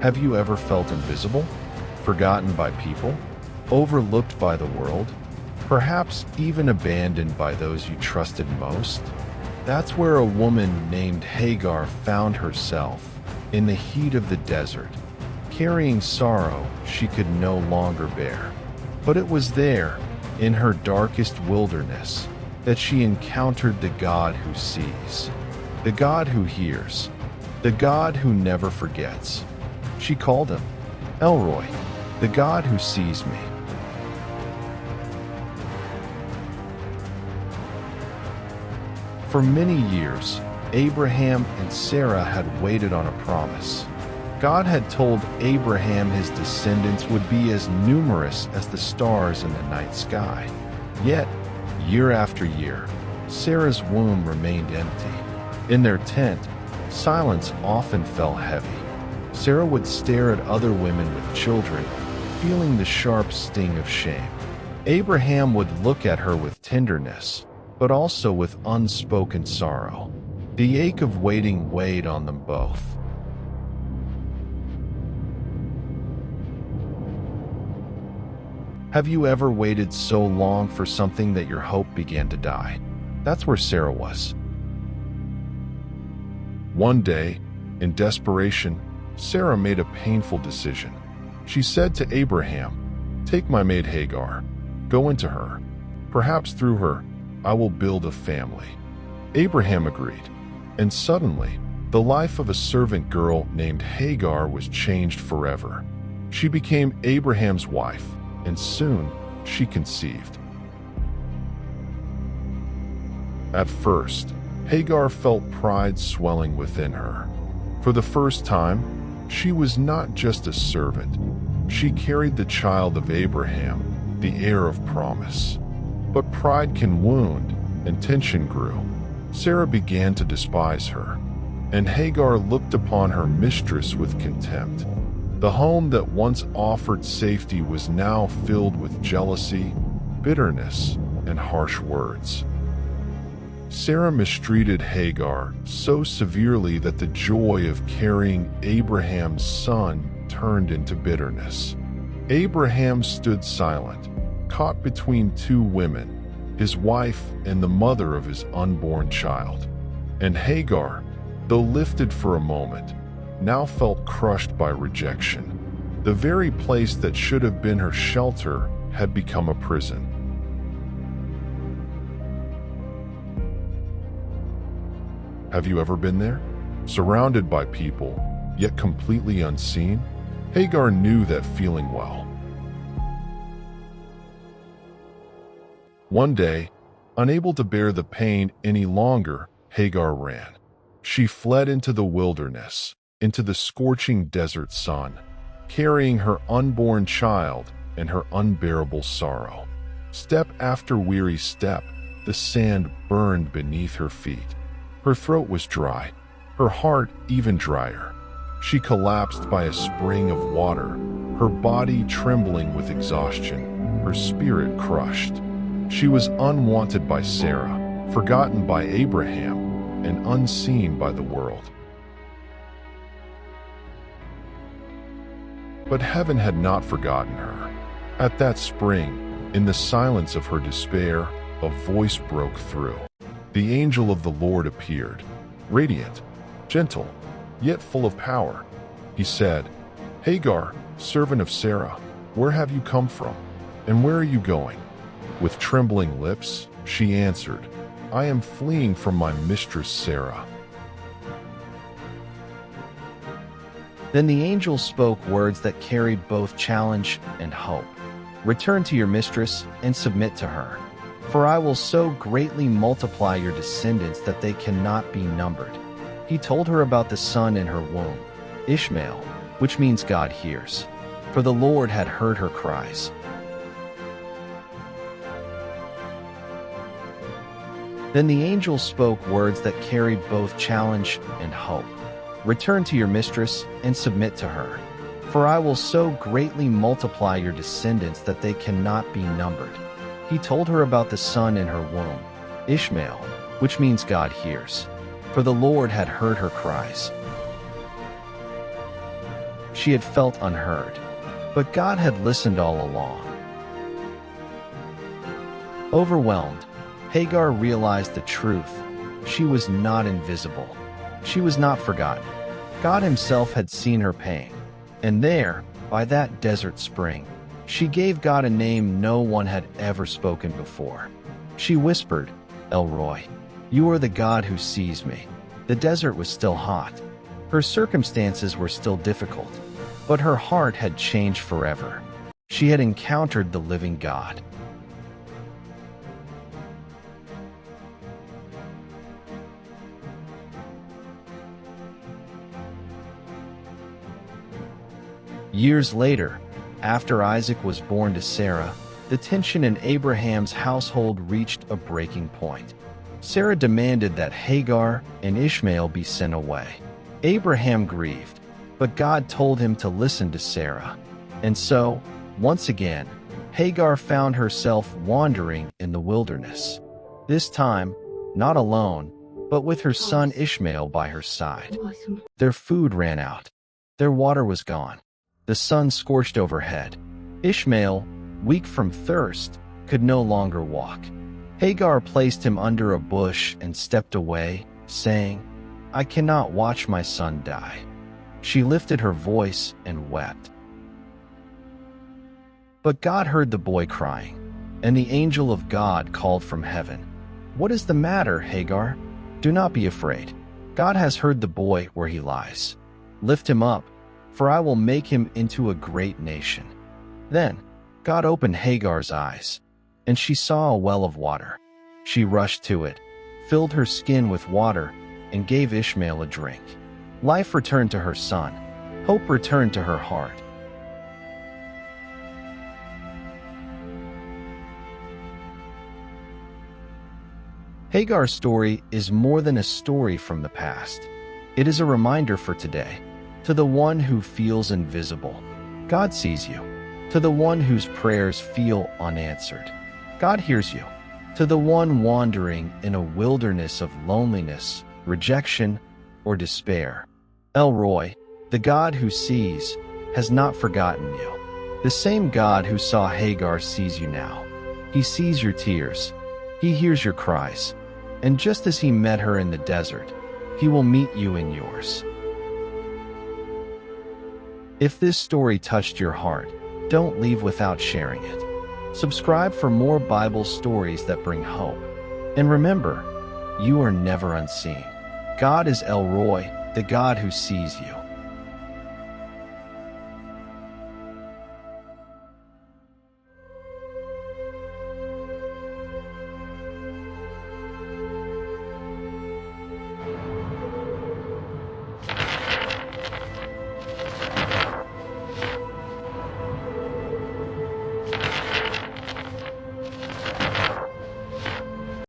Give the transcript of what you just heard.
Have you ever felt invisible, forgotten by people, overlooked by the world, perhaps even abandoned by those you trusted most? That's where a woman named Hagar found herself, in the heat of the desert, carrying sorrow she could no longer bear. But it was there, in her darkest wilderness, that she encountered the God who sees, the God who hears, the God who never forgets. She called him El-Roi, the God who sees me. For many years, Abraham and Sarah had waited on a promise. God had told Abraham his descendants would be as numerous as the stars in the night sky. Yet, year after year, Sarah's womb remained empty. In their tent, silence often fell heavy. Sarah would stare at other women with children, feeling the sharp sting of shame. Abraham would look at her with tenderness, but also with unspoken sorrow. The ache of waiting weighed on them both. Have you ever waited so long for something that your hope began to die? That's where Sarah was. One day, in desperation, Sarah made a painful decision. She said to Abraham, "Take my maid Hagar, go into her. Perhaps through her, I will build a family." Abraham agreed, and suddenly, the life of a servant girl named Hagar was changed forever. She became Abraham's wife, and soon she conceived. At first, Hagar felt pride swelling within her. For the first time, she was not just a servant. She carried the child of Abraham, the heir of promise. But pride can wound, and tension grew. Sarah began to despise her, and Hagar looked upon her mistress with contempt. The home that once offered safety was now filled with jealousy, bitterness, and harsh words. Sarah mistreated Hagar so severely that the joy of carrying Abraham's son turned into bitterness. Abraham stood silent, caught between two women, his wife and the mother of his unborn child. And Hagar, though lifted for a moment, now felt crushed by rejection. The very place that should have been her shelter had become a prison. Have you ever been there? Surrounded by people, yet completely unseen? Hagar knew that feeling well. One day, unable to bear the pain any longer, Hagar ran. She fled into the wilderness, into the scorching desert sun, carrying her unborn child and her unbearable sorrow. Step after weary step, the sand burned beneath her feet. Her throat was dry, her heart even drier. She collapsed by a spring of water, her body trembling with exhaustion, her spirit crushed. She was unwanted by Sarah, forgotten by Abraham, and unseen by the world. But heaven had not forgotten her. At that spring, in the silence of her despair, a voice broke through. The angel of the Lord appeared, radiant, gentle, yet full of power. He said, "Hagar, servant of Sarah, where have you come from, and where are you going?" With trembling lips, she answered, "I am fleeing from my mistress Sarah." Then the angel spoke words that carried both challenge and hope. "Return to your mistress and submit to her. For I will so greatly multiply your descendants that they cannot be numbered." He told her about the son in her womb, Ishmael, which means God hears. For the Lord had heard her cries. Then the angel spoke words that carried both challenge and hope. "Return to your mistress and submit to her. For I will so greatly multiply your descendants that they cannot be numbered." He told her about the son in her womb, Ishmael, which means God hears. For the Lord had heard her cries. She had felt unheard, but God had listened all along. Overwhelmed, Hagar realized the truth. She was not invisible. She was not forgotten. God himself had seen her pain. And there, by that desert spring, she gave God a name no one had ever spoken before. She whispered, El-Roi, you are the God who sees me. The desert was still hot. Her circumstances were still difficult, but her heart had changed forever. She had encountered the living God. Years later, after Isaac was born to Sarah, the tension in Abraham's household reached a breaking point. Sarah demanded that Hagar and Ishmael be sent away. Abraham grieved, but God told him to listen to Sarah. And so, once again, Hagar found herself wandering in the wilderness. This time, not alone, but with her son Ishmael by her side. Their food ran out. Their water was gone. The sun scorched overhead. Ishmael, weak from thirst, could no longer walk. Hagar placed him under a bush and stepped away, saying, I cannot watch my son die. She lifted her voice and wept. But God heard the boy crying, and the angel of God called from heaven, What is the matter, Hagar? Do not be afraid. God has heard the boy where he lies. Lift him up, for I will make him into a great nation. Then God opened Hagar's eyes, and she saw a well of water. She rushed to it, filled her skin with water, and gave Ishmael a drink. Life returned to her son. Hope returned to her heart. Hagar's story is more than a story from the past. It is a reminder for today. To the one who feels invisible, God sees you. To the one whose prayers feel unanswered, God hears you. To the one wandering in a wilderness of loneliness, rejection, or despair, El-Roi, the God who sees, has not forgotten you. The same God who saw Hagar sees you now. He sees your tears. He hears your cries. And just as he met her in the desert, he will meet you in yours. If this story touched your heart, don't leave without sharing it. Subscribe for more Bible stories that bring hope. And remember, you are never unseen. God is El-Roi, the God who sees you.